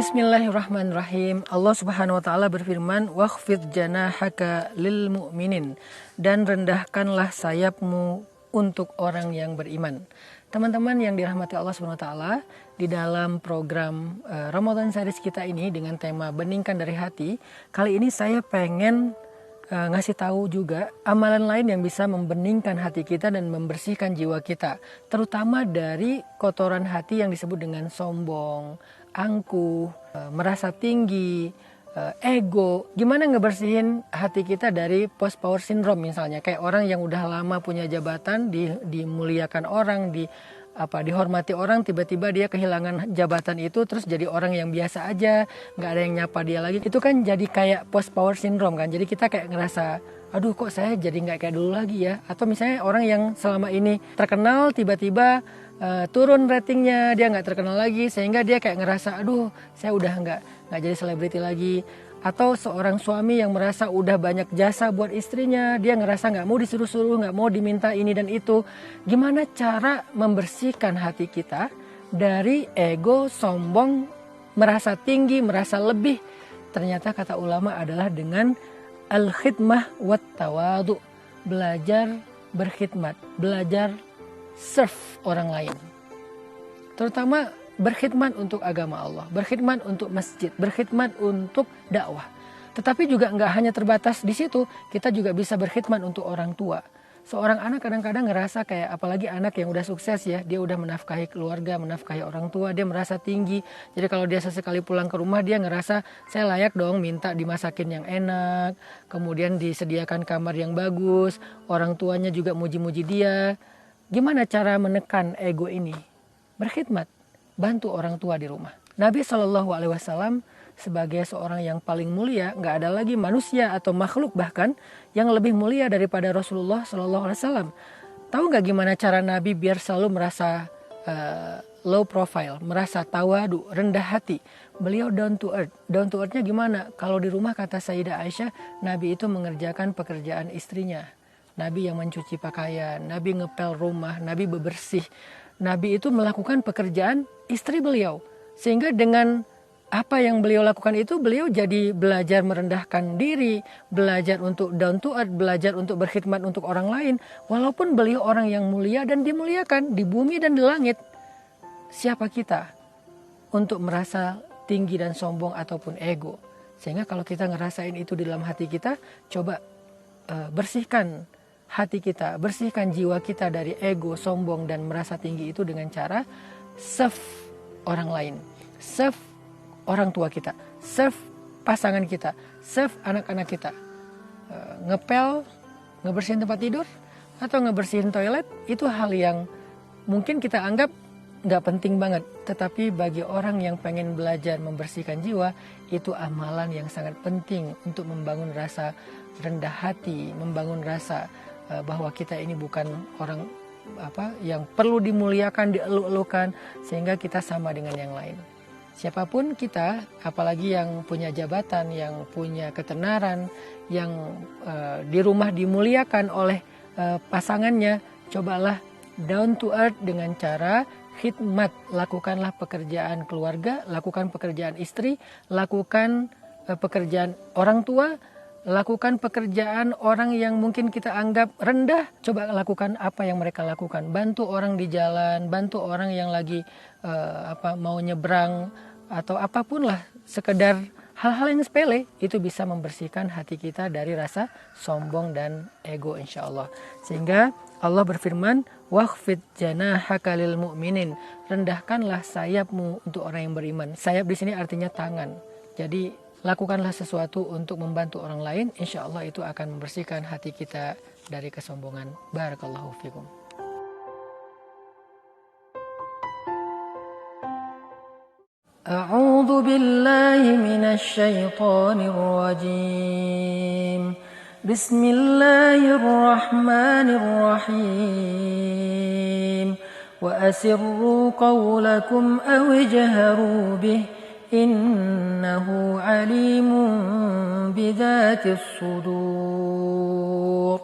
Bismillahirrahmanirrahim. Allah Subhanahu wa taala berfirman, "Wakhfid janahaka lil mu'minin." Dan rendahkanlah sayapmu untuk orang yang beriman. Teman-teman yang dirahmati Allah Subhanahu wa taala, di dalam program Ramadan Series kita ini dengan tema Beningkan dari Hati, kali ini saya pengen ngasih tahu juga amalan lain yang bisa membeningkan hati kita dan membersihkan jiwa kita, terutama dari kotoran hati yang disebut dengan sombong, angkuh, merasa tinggi, ego. Gimana ngebersihin hati kita dari post power syndrome misalnya, kayak orang yang udah lama punya jabatan, dimuliakan orang, dihormati orang, tiba-tiba dia kehilangan jabatan itu, terus jadi orang yang biasa aja, nggak ada yang nyapa dia lagi. Itu kan jadi kayak post power syndrome kan. Jadi kita kayak ngerasa, aduh kok saya jadi nggak kayak dulu lagi ya. Atau misalnya orang yang selama ini terkenal tiba-tiba turun ratingnya, dia nggak terkenal lagi, sehingga dia kayak ngerasa, aduh saya udah nggak jadi selebriti lagi. Atau seorang suami yang merasa udah banyak jasa buat istrinya, dia ngerasa nggak mau disuruh-suruh, nggak mau diminta ini dan itu. Gimana cara membersihkan hati kita dari ego, sombong, merasa tinggi, merasa lebih? Ternyata kata ulama adalah dengan al-khidmah wat tawadu, belajar berkhidmat, belajar serve orang lain. Terutama berkhidmat untuk agama Allah, berkhidmat untuk masjid, berkhidmat untuk dakwah. Tetapi juga nggak hanya terbatas di situ, kita juga bisa berkhidmat untuk orang tua. Seorang anak kadang-kadang ngerasa kayak, apalagi anak yang udah sukses ya, dia udah menafkahi keluarga, menafkahi orang tua, dia merasa tinggi. Jadi kalau dia sesekali pulang ke rumah, dia ngerasa saya layak dong minta dimasakin yang enak, kemudian disediakan kamar yang bagus, orang tuanya juga muji-muji dia. Gimana cara menekan ego ini? Berkhidmat. Bantu orang tua di rumah. Nabi SAW sebagai seorang yang paling mulia, nggak ada lagi manusia atau makhluk bahkan yang lebih mulia daripada Rasulullah SAW. Tahu nggak gimana cara Nabi biar selalu merasa low profile, merasa tawadu, rendah hati? Beliau down to earth. Down to earth-nya gimana? Kalau di rumah kata Sayyidah Aisyah, Nabi itu mengerjakan pekerjaan istrinya. Nabi yang mencuci pakaian, Nabi ngepel rumah, Nabi bebersih. Nabi itu melakukan pekerjaan istri beliau. Sehingga dengan apa yang beliau lakukan itu, beliau jadi belajar merendahkan diri, belajar untuk down to earth, belajar untuk berkhidmat untuk orang lain. Walaupun beliau orang yang mulia dan dimuliakan di bumi dan di langit. Siapa kita untuk merasa tinggi dan sombong ataupun ego? Sehingga kalau kita ngerasain itu di dalam hati kita, coba bersihkan hati kita, bersihkan jiwa kita dari ego, sombong, dan merasa tinggi itu dengan cara serve orang lain, serve orang tua kita, serve pasangan kita, serve anak-anak kita. Ngepel, ngebersihin tempat tidur, atau ngebersihin toilet, itu hal yang mungkin kita anggap nggak penting banget. Tetapi bagi orang yang pengen belajar membersihkan jiwa, itu amalan yang sangat penting untuk membangun rasa rendah hati, membangun rasa bahwa kita ini bukan orang yang perlu dimuliakan, dieluk-elukan, sehingga kita sama dengan yang lain. Siapapun kita, apalagi yang punya jabatan, yang punya ketenaran, yang di rumah dimuliakan oleh pasangannya, cobalah down to earth dengan cara khidmat. Lakukanlah pekerjaan keluarga, lakukan pekerjaan istri, lakukan pekerjaan orang tua, lakukan pekerjaan orang yang mungkin kita anggap rendah. Coba lakukan apa yang mereka lakukan. Bantu orang di jalan, bantu orang yang lagi mau nyebrang, atau apapun lah. Sekedar hal-hal yang sepele, itu bisa membersihkan hati kita dari rasa sombong dan ego, insya Allah. Sehingga Allah berfirman, "Wakhfid janahaka lil mu'minin." Rendahkanlah sayapmu untuk orang yang beriman. Sayap di sini artinya tangan. Jadi lakukanlah sesuatu untuk membantu orang lain, insya Allah itu akan membersihkan hati kita dari kesombongan. Barakallahu fikum. A'udzu billahi minasy syaithanir rajim. Bismillahirrahmanirrahim. Wa asirru qawlakum aw ijharu bih. Innahu alimun bidatis sudur.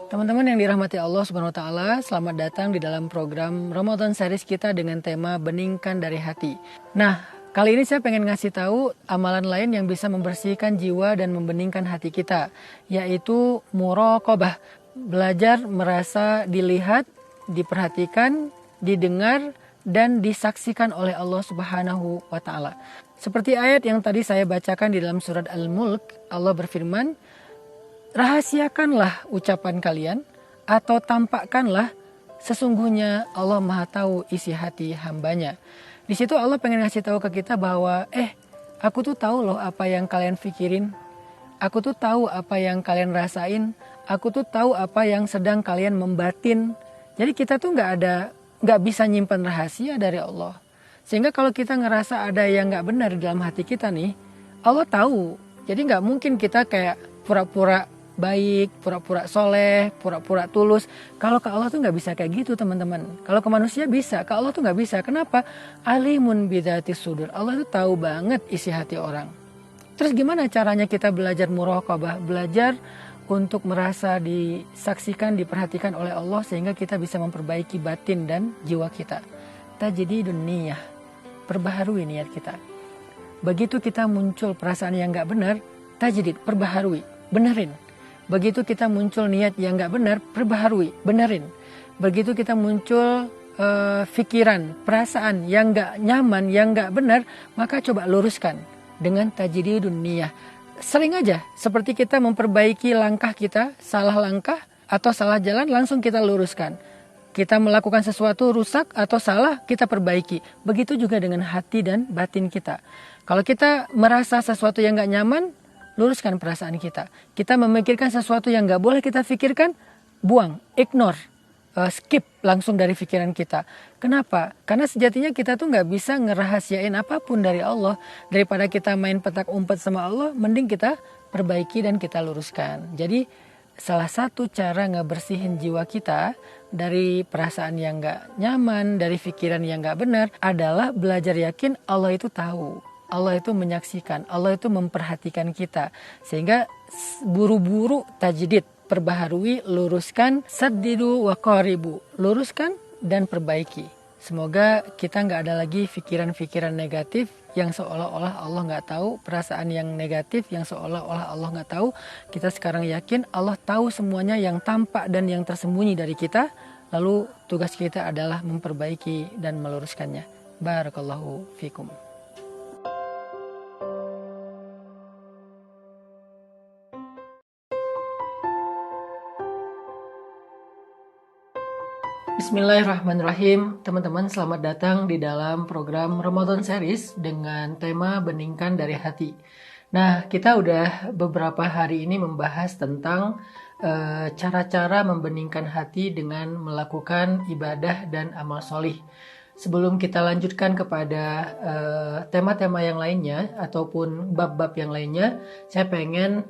Teman-teman yang dirahmati Allah Subhanahu wa taala, selamat datang di dalam program Ramadan Series kita dengan tema Beningkan dari Hati. Nah, Kali ini saya pengen ngasih tahu amalan lain yang bisa membersihkan jiwa dan membeningkan hati kita, yaitu muraqabah, belajar merasa dilihat, diperhatikan, didengar, dan disaksikan oleh Allah Subhanahu wa Ta'ala. Seperti ayat yang tadi saya bacakan di dalam surat Al-Mulk, Allah berfirman, rahasiakanlah ucapan kalian atau tampakkanlah, sesungguhnya Allah Maha Tahu isi hati hambanya. Di situ Allah pengen ngasih tahu ke kita bahwa aku tuh tahu loh apa yang kalian pikirin. Aku tuh tahu apa yang kalian rasain. Aku tuh tahu apa yang sedang kalian membatin. Jadi kita tuh nggak bisa nyimpan rahasia dari Allah. Sehingga kalau kita ngerasa ada yang nggak benar di dalam hati kita nih, Allah tahu. Jadi nggak mungkin kita kayak pura-pura baik, pura-pura soleh, pura-pura tulus. Kalau ke Allah tuh nggak bisa kayak gitu teman-teman. Kalau ke manusia bisa, ke Allah tuh nggak bisa. Kenapa? Alimun bidzatis sudur. Allah tuh tahu banget isi hati orang. Terus gimana caranya kita belajar muraqabah? Belajar untuk merasa disaksikan, diperhatikan oleh Allah sehingga kita bisa memperbaiki batin dan jiwa kita. Tajdidun niyah, perbaharui niat kita. Begitu kita muncul perasaan yang nggak benar, tajdid, perbaharui, benerin. Begitu kita muncul niat yang nggak benar, perbaharui, benerin. Begitu kita muncul pikiran, perasaan yang nggak nyaman, yang nggak benar, maka coba luruskan dengan tajdidun niyah. Sering aja, seperti kita memperbaiki langkah kita, salah langkah atau salah jalan, langsung kita luruskan. Kita melakukan sesuatu rusak atau salah, kita perbaiki. Begitu juga dengan hati dan batin kita. Kalau kita merasa sesuatu yang nggak nyaman, luruskan perasaan kita. Kita memikirkan sesuatu yang gak boleh kita pikirkan, buang, ignore, skip langsung dari pikiran kita. Kenapa? Karena sejatinya kita tuh gak bisa ngerahasiain apapun dari Allah. Daripada kita main petak umpet sama Allah, mending kita perbaiki dan kita luruskan. Jadi salah satu cara ngebersihin jiwa kita dari perasaan yang gak nyaman, dari pikiran yang gak benar, adalah belajar yakin Allah itu tahu. Allah itu menyaksikan, Allah itu memperhatikan kita. Sehingga buru-buru tajdid, perbaharui, luruskan, saddidu wa qaribu, luruskan dan perbaiki. Semoga kita nggak ada lagi pikiran-pikiran negatif yang seolah-olah Allah nggak tahu, perasaan yang negatif yang seolah-olah Allah nggak tahu. Kita sekarang yakin Allah tahu semuanya yang tampak dan yang tersembunyi dari kita. Lalu tugas kita adalah memperbaiki dan meluruskannya. Barakallahu fikum. Bismillahirrahmanirrahim. Teman-teman, selamat datang di dalam program Ramadan Series dengan tema Beningkan dari Hati. Nah, kita udah beberapa hari ini membahas tentang cara-cara membeningkan hati dengan melakukan ibadah dan amal solih. Sebelum kita lanjutkan kepada tema-tema yang lainnya ataupun bab-bab yang lainnya, saya pengen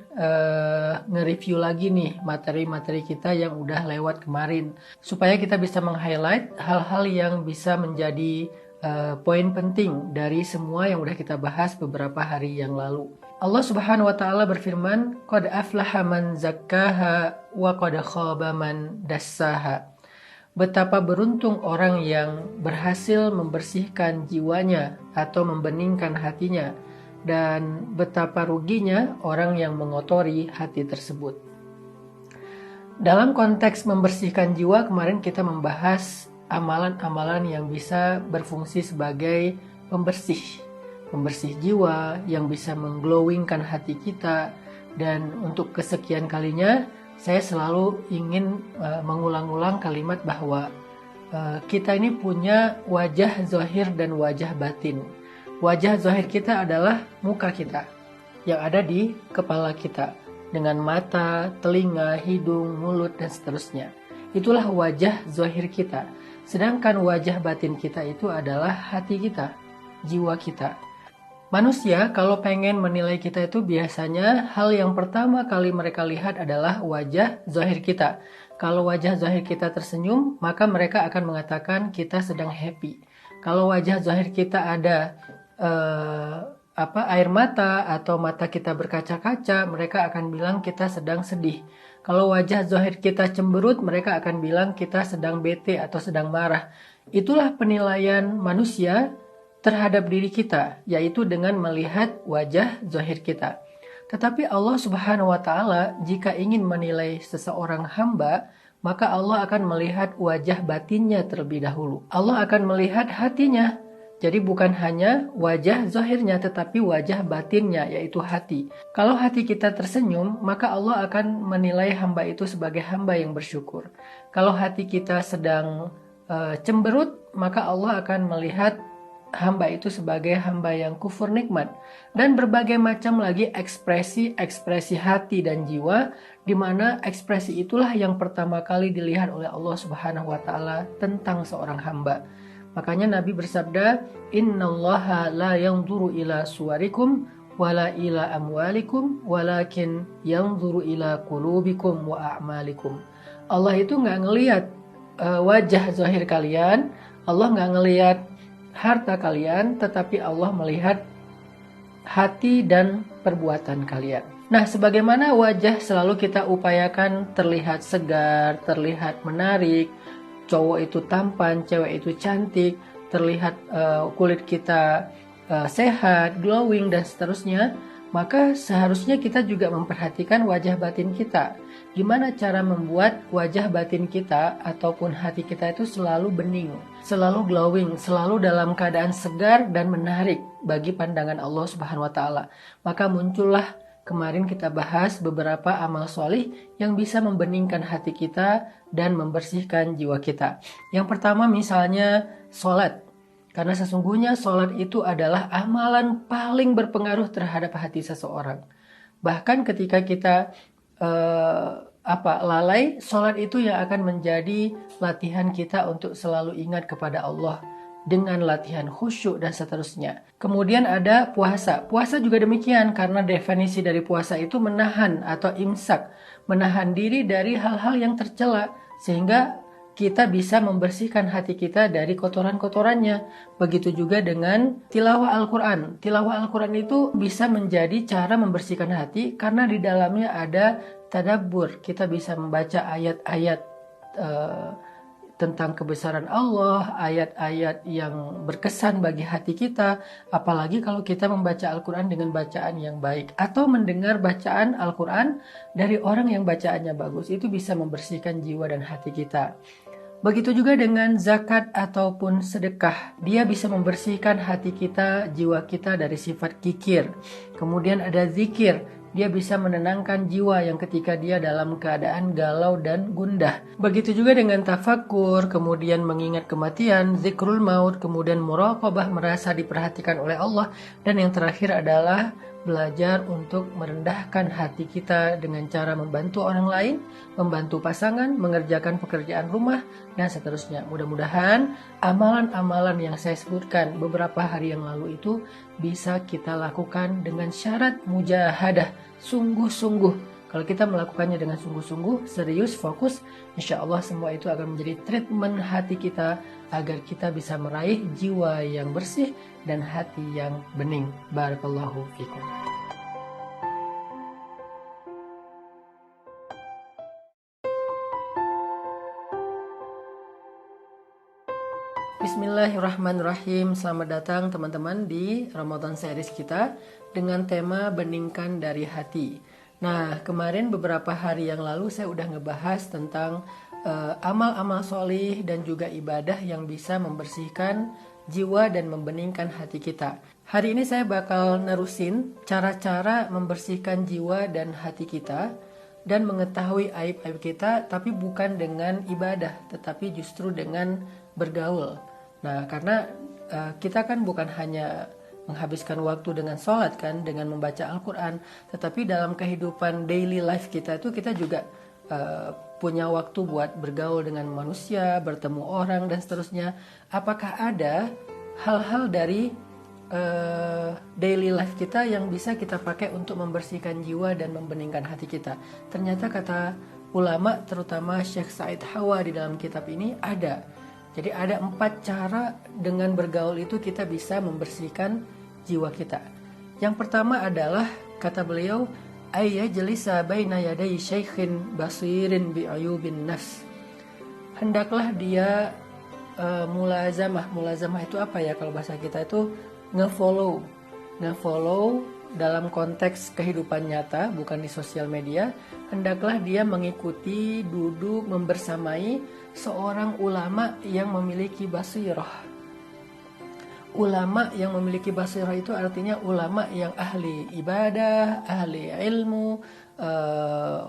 nge-review lagi nih materi-materi kita yang udah lewat kemarin, supaya kita bisa meng-highlight hal-hal yang bisa menjadi poin penting dari semua yang udah kita bahas beberapa hari yang lalu. Allah Subhanahu wa Ta'ala berfirman, "Qad aflaha man zakkaha wa qad khaba man dassaha." Betapa beruntung orang yang berhasil membersihkan jiwanya atau membeningkan hatinya, dan betapa ruginya orang yang mengotori hati tersebut. Dalam konteks membersihkan jiwa, kemarin kita membahas amalan-amalan yang bisa berfungsi sebagai pembersih jiwa, yang bisa mengglowingkan hati kita. Dan untuk kesekian kalinya, saya selalu ingin mengulang-ulang kalimat bahwa kita ini punya wajah zahir dan wajah batin. Wajah zahir kita adalah muka kita yang ada di kepala kita, dengan mata, telinga, hidung, mulut, dan seterusnya. Itulah wajah zahir kita. Sedangkan wajah batin kita itu adalah hati kita, jiwa kita. Manusia kalau pengen menilai kita itu biasanya hal yang pertama kali mereka lihat adalah wajah zahir kita. Kalau wajah zahir kita tersenyum, maka mereka akan mengatakan kita sedang happy. Kalau wajah zahir kita ada air mata atau mata kita berkaca-kaca, mereka akan bilang kita sedang sedih. Kalau wajah zahir kita cemberut, mereka akan bilang kita sedang bete atau sedang marah. Itulah penilaian manusia terhadap diri kita, yaitu dengan melihat wajah zahir kita. Tetapi Allah Subhanahu wa Ta'ala, jika ingin menilai seseorang hamba, maka Allah akan melihat wajah batinnya terlebih dahulu. Allah akan melihat hatinya. Jadi bukan hanya wajah zahirnya, tetapi wajah batinnya, yaitu hati. Kalau hati kita tersenyum, maka Allah akan menilai hamba itu sebagai hamba yang bersyukur. Kalau hati kita sedang cemberut, maka Allah akan melihat hamba itu sebagai hamba yang kufur nikmat. Dan berbagai macam lagi ekspresi hati dan jiwa, di mana ekspresi itulah yang pertama kali dilihat oleh Allah Subhanahu wa Ta'ala tentang seorang hamba. Makanya Nabi bersabda, "Innallaha la yanzuru ila suwarikum wala ila amwalikum walakin yanzuru ila qulubikum wa a'malikum." Allah itu nggak ngelihat wajah zahir kalian, Allah nggak ngelihat harta kalian, tetapi Allah melihat hati dan perbuatan kalian. Nah, sebagaimana wajah selalu kita upayakan terlihat segar, terlihat menarik, cowok itu tampan, cewek itu cantik, terlihat kulit kita sehat, glowing, dan seterusnya, maka seharusnya kita juga memperhatikan wajah batin kita. Gimana cara membuat wajah batin kita ataupun hati kita itu selalu bening, selalu glowing, selalu dalam keadaan segar dan menarik bagi pandangan Allah Subhanahu wa Ta'ala. Maka muncullah kemarin kita bahas beberapa amal solih yang bisa membeningkan hati kita dan membersihkan jiwa kita. Yang pertama misalnya sholat. Karena sesungguhnya sholat itu adalah amalan paling berpengaruh terhadap hati seseorang. Bahkan ketika kita lalai, sholat itu yang akan menjadi latihan kita untuk selalu ingat kepada Allah dengan latihan khusyuk dan seterusnya. Kemudian ada puasa. Puasa juga demikian, karena definisi dari puasa itu menahan atau imsak, menahan diri dari hal-hal yang tercela, sehingga kita bisa membersihkan hati kita dari kotoran-kotorannya. Begitu juga dengan tilawah Al-Quran. Tilawah Al-Quran itu bisa menjadi cara membersihkan hati karena di dalamnya ada tadabbur. Kita bisa membaca ayat-ayat tentang kebesaran Allah, ayat-ayat yang berkesan bagi hati kita, apalagi kalau kita membaca Al-Quran dengan bacaan yang baik, atau mendengar bacaan Al-Quran dari orang yang bacaannya bagus, itu bisa membersihkan jiwa dan hati kita. Begitu juga dengan zakat ataupun sedekah, dia bisa membersihkan hati kita, jiwa kita dari sifat kikir. Kemudian ada zikir, dia bisa menenangkan jiwa yang ketika dia dalam keadaan galau dan gundah. Begitu juga dengan tafakkur, kemudian mengingat kematian, zikrul maut, kemudian muraqabah, merasa diperhatikan oleh Allah. Dan yang terakhir adalah belajar untuk merendahkan hati kita dengan cara membantu orang lain, membantu pasangan, mengerjakan pekerjaan rumah, dan seterusnya. Mudah-mudahan amalan-amalan yang saya sebutkan beberapa hari yang lalu itu bisa kita lakukan dengan syarat mujahadah, sungguh-sungguh. Kalau kita melakukannya dengan sungguh-sungguh, serius, fokus, insya Allah semua itu akan menjadi treatment hati kita agar kita bisa meraih jiwa yang bersih dan hati yang bening. Barakallahu fikum. Bismillahirrahmanirrahim. Selamat datang teman-teman di Ramadan series kita dengan tema beningkan dari hati. Nah, kemarin beberapa hari yang lalu saya udah ngebahas tentang amal-amal solih dan juga ibadah yang bisa membersihkan jiwa dan membeningkan hati kita. Hari ini saya bakal nerusin cara-cara membersihkan jiwa dan hati kita dan mengetahui aib-aib kita, tapi bukan dengan ibadah, tetapi justru dengan bergaul. Nah, karena kita kan bukan hanya menghabiskan waktu dengan sholat kan, dengan membaca Al-Quran, tetapi dalam kehidupan daily life kita itu kita juga punya waktu buat bergaul dengan manusia, bertemu orang dan seterusnya. Apakah ada hal-hal dari daily life kita yang bisa kita pakai untuk membersihkan jiwa dan membeningkan hati kita? Ternyata kata ulama, terutama Syekh Said Hawa di dalam kitab ini ada. Jadi ada 4 cara dengan bergaul itu kita bisa membersihkan jiwa kita. Yang pertama adalah, kata beliau, ayyajlisa baina yaday syaikhin basirin bi ayubin nafs. Hendaklah dia mulazamah. Mulazamah itu apa ya kalau bahasa kita itu ngefollow. Ngefollow dalam konteks kehidupan nyata, bukan di sosial media. Hendaklah dia mengikuti, duduk, membersamai seorang ulama yang memiliki basirah. Ulama yang memiliki basirah itu artinya ulama yang ahli ibadah, ahli ilmu,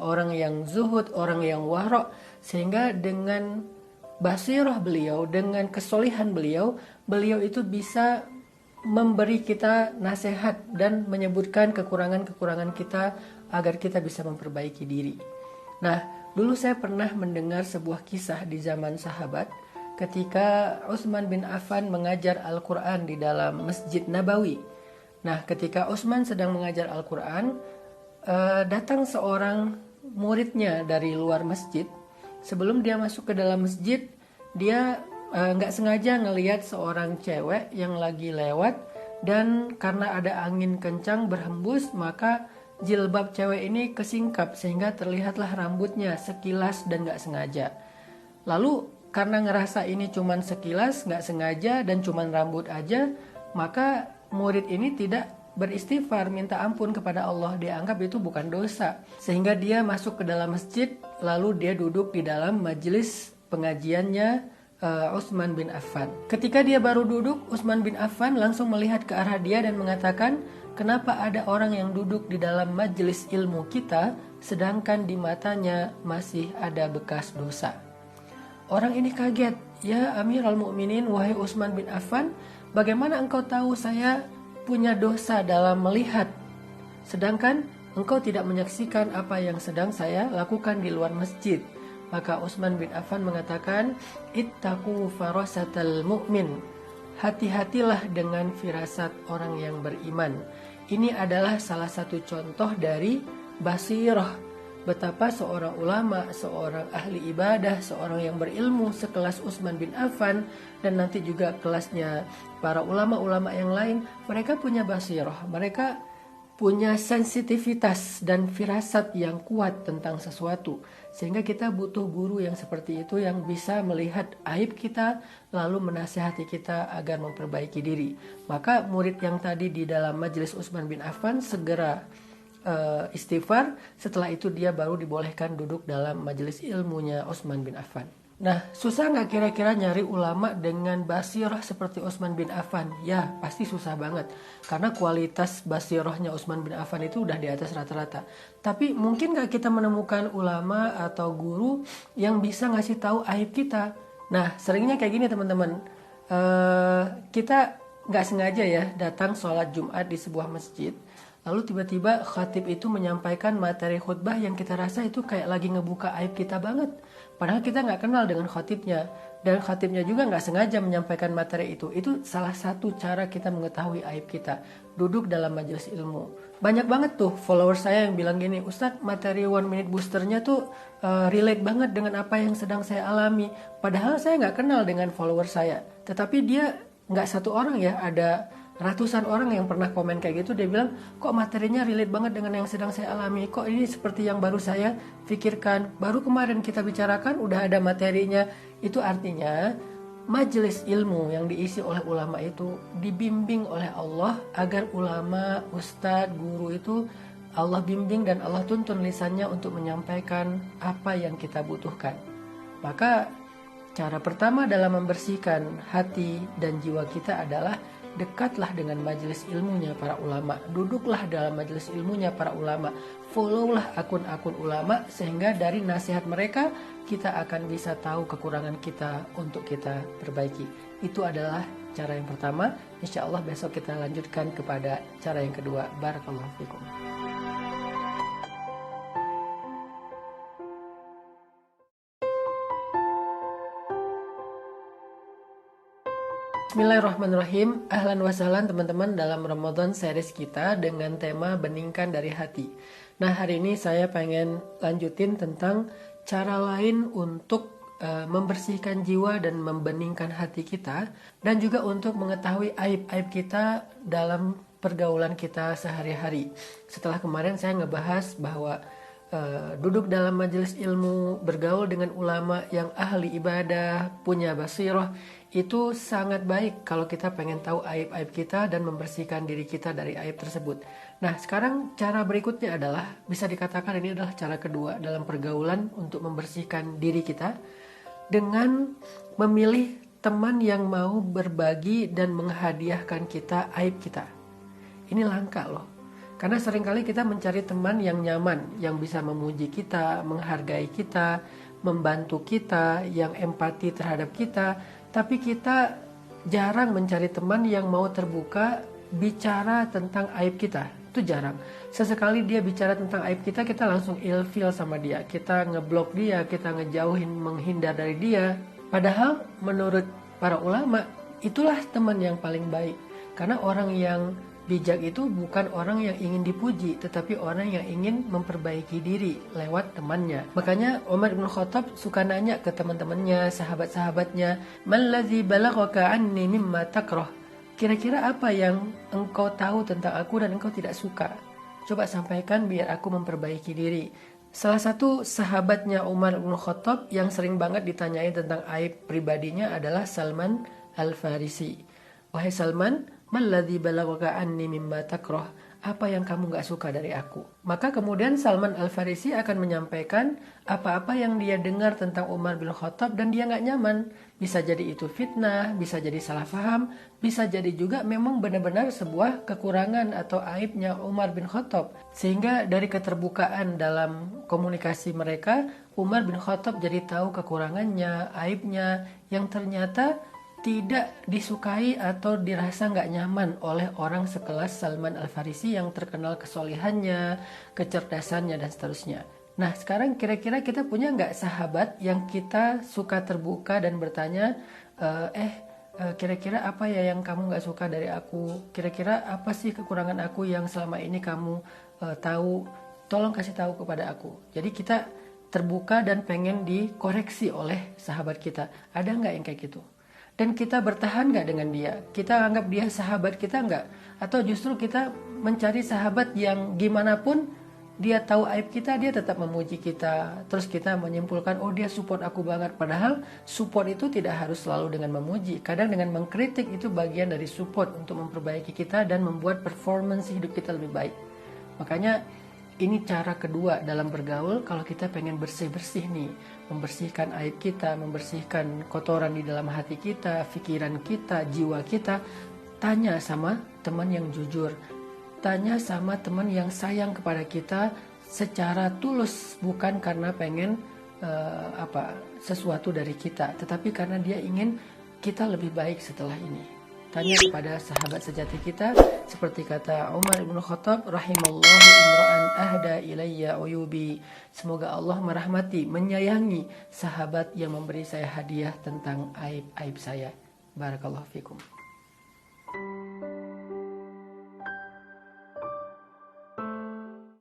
orang yang zuhud, orang yang wara'. Sehingga dengan basirah beliau, dengan kesolihan beliau itu bisa memberi kita nasihat dan menyebutkan kekurangan-kekurangan kita agar kita bisa memperbaiki diri. Nah, dulu saya pernah mendengar sebuah kisah di zaman sahabat ketika Utsman bin Affan mengajar Al-Quran di dalam Masjid Nabawi. Nah, ketika Utsman sedang mengajar Al-Quran, datang seorang muridnya dari luar masjid. Sebelum dia masuk ke dalam masjid, dia nggak sengaja ngelihat seorang cewek yang lagi lewat, dan karena ada angin kencang berhembus, maka jilbab cewek ini kesingkap sehingga terlihatlah rambutnya sekilas dan nggak sengaja. Lalu karena ngerasa ini cuman sekilas, nggak sengaja dan cuman rambut aja, maka murid ini tidak beristighfar, minta ampun kepada Allah. Dia anggap itu bukan dosa, sehingga dia masuk ke dalam masjid, lalu dia duduk di dalam majelis pengajiannya Utsman bin Affan. Ketika dia baru duduk, Utsman bin Affan langsung melihat ke arah dia dan mengatakan, kenapa ada orang yang duduk di dalam majelis ilmu kita, sedangkan di matanya masih ada bekas dosa. Orang ini kaget, ya Amirul Mukminin, wahai Utsman bin Affan, bagaimana engkau tahu saya punya dosa dalam melihat, sedangkan engkau tidak menyaksikan apa yang sedang saya lakukan di luar masjid? Maka Utsman bin Affan mengatakan, ittaqu farasatal mu'min. Hati-hatilah dengan firasat orang yang beriman. Ini adalah salah satu contoh dari basirah. Betapa seorang ulama, seorang ahli ibadah, seorang yang berilmu sekelas Utsman bin Affan, dan nanti juga kelasnya para ulama-ulama yang lain, mereka punya basirah. Mereka punya sensitivitas dan firasat yang kuat tentang sesuatu. Sehingga kita butuh guru yang seperti itu, yang bisa melihat aib kita lalu menasihati kita agar memperbaiki diri. Maka murid yang tadi di dalam majelis Utsman bin Affan segera istighfar. Setelah itu dia baru dibolehkan duduk dalam majelis ilmunya Utsman bin Affan. Nah, susah nggak kira-kira nyari ulama dengan basirah seperti Utsman bin Affan? Ya, pasti susah banget. Karena kualitas basirahnya Utsman bin Affan itu udah di atas rata-rata. Tapi mungkin nggak kita menemukan ulama atau guru yang bisa ngasih tahu aib kita? Nah, seringnya kayak gini teman-teman. Kita nggak sengaja ya datang sholat Jumat di sebuah masjid. Lalu tiba-tiba khatib itu menyampaikan materi khutbah yang kita rasa itu kayak lagi ngebuka aib kita banget. Padahal kita nggak kenal dengan khatibnya. Dan khatibnya juga nggak sengaja menyampaikan materi itu. Itu salah satu cara kita mengetahui aib kita. Duduk dalam majelis ilmu. Banyak banget tuh followers saya yang bilang gini, Ustadz, materi One Minute Boosternya tuh relate banget dengan apa yang sedang saya alami. Padahal saya nggak kenal dengan followers saya. Tetapi dia nggak satu orang ya, ada ratusan orang yang pernah komen kayak gitu. Dia bilang, kok materinya relate banget dengan yang sedang saya alami, kok ini seperti yang baru saya pikirkan, baru kemarin kita bicarakan udah ada materinya. Itu artinya majelis ilmu yang diisi oleh ulama itu dibimbing oleh Allah agar ulama, ustadz, guru itu Allah bimbing dan Allah tuntun lisannya untuk menyampaikan apa yang kita butuhkan. Maka cara pertama dalam membersihkan hati dan jiwa kita adalah dekatlah dengan majelis ilmunya para ulama, duduklah dalam majelis ilmunya para ulama, followlah akun-akun ulama, sehingga dari nasihat mereka kita akan bisa tahu kekurangan kita untuk kita perbaiki. Itu adalah cara yang pertama. Insya Allah besok kita lanjutkan kepada cara yang kedua. Barakallahu fikum. Bismillahirrahmanirrahim. Ahlan wa sahlan teman-teman dalam Ramadan series kita dengan tema beningkan dari hati. Nah, hari ini saya pengen lanjutin tentang cara lain untuk membersihkan jiwa dan membeningkan hati kita, dan juga untuk mengetahui aib-aib kita dalam pergaulan kita sehari-hari. Setelah kemarin saya ngebahas bahwa duduk dalam majelis ilmu, bergaul dengan ulama yang ahli ibadah, punya basirah, Itu sangat baik kalau kita pengen tahu aib-aib kita dan membersihkan diri kita dari aib tersebut. Nah, sekarang cara berikutnya adalah, bisa dikatakan ini adalah cara kedua dalam pergaulan untuk membersihkan diri kita, dengan memilih teman yang mau berbagi dan menghadiahkan kita aib kita. Ini langka loh. Karena seringkali kita mencari teman yang nyaman, yang bisa memuji kita, menghargai kita, membantu kita, yang empati terhadap kita. Tapi kita jarang mencari teman yang mau terbuka bicara tentang aib kita. Itu jarang. Sesekali dia bicara tentang aib kita, kita langsung ilfeel sama dia. Kita ngeblok dia, kita ngejauhin, menghindar dari dia. Padahal menurut para ulama, itulah teman yang paling baik. Karena orang yang bijak itu bukan orang yang ingin dipuji, tetapi orang yang ingin memperbaiki diri lewat temannya. Makanya Umar bin Khattab suka nanya ke teman-temannya, sahabat-sahabatnya, "Mallazi balaghaka anni mimma takrah?" Kira-kira apa yang engkau tahu tentang aku dan engkau tidak suka? Coba sampaikan biar aku memperbaiki diri. Salah satu sahabatnya Umar bin Khattab yang sering banget ditanyain tentang aib pribadinya adalah Salman Al-Farisi. "Wahai Salman, maladzi balaghaka anni mimma takrah?" Apa yang kamu gak suka dari aku? Maka kemudian Salman Al-Farisi akan menyampaikan apa-apa yang dia dengar tentang Umar bin Khattab dan dia gak nyaman. Bisa jadi itu fitnah, bisa jadi salah paham, bisa jadi juga memang benar-benar sebuah kekurangan atau aibnya Umar bin Khattab. Sehingga dari keterbukaan dalam komunikasi mereka, Umar bin Khattab jadi tahu kekurangannya, aibnya yang ternyata tidak disukai atau dirasa nggak nyaman oleh orang sekelas Salman Al-Farisi yang terkenal kesolehannya, kecerdasannya, dan seterusnya. Nah, sekarang kira-kira kita punya nggak sahabat yang kita suka terbuka dan bertanya, kira-kira apa ya yang kamu nggak suka dari aku? Kira-kira apa sih kekurangan aku yang selama ini kamu tahu? Tolong kasih tahu kepada aku. Jadi kita terbuka dan pengen dikoreksi oleh sahabat kita. Ada nggak yang kayak gitu? Dan kita bertahan gak dengan dia? Kita anggap dia sahabat kita gak? Atau justru kita mencari sahabat yang gimana pun dia tahu aib kita, dia tetap memuji kita. Terus kita menyimpulkan, oh dia support aku banget. Padahal support itu tidak harus selalu dengan memuji. Kadang dengan mengkritik itu bagian dari support untuk memperbaiki kita dan membuat performance hidup kita lebih baik. Makanya ini cara kedua dalam bergaul kalau kita pengen bersih-bersih nih. Membersihkan aib kita, membersihkan kotoran di dalam hati kita, pikiran kita, jiwa kita. Tanya sama teman yang jujur. Tanya sama teman yang sayang kepada kita secara tulus. Bukan karena pengen sesuatu dari kita. Tetapi karena dia ingin kita lebih baik setelah ini. Tanya kepada sahabat sejati kita, seperti kata Umar bin Khattab, rahimallahu imra'an ahda ilayya uyubi. Semoga Allah merahmati, menyayangi sahabat yang memberi saya hadiah tentang aib-aib saya. Barakallahu fikum.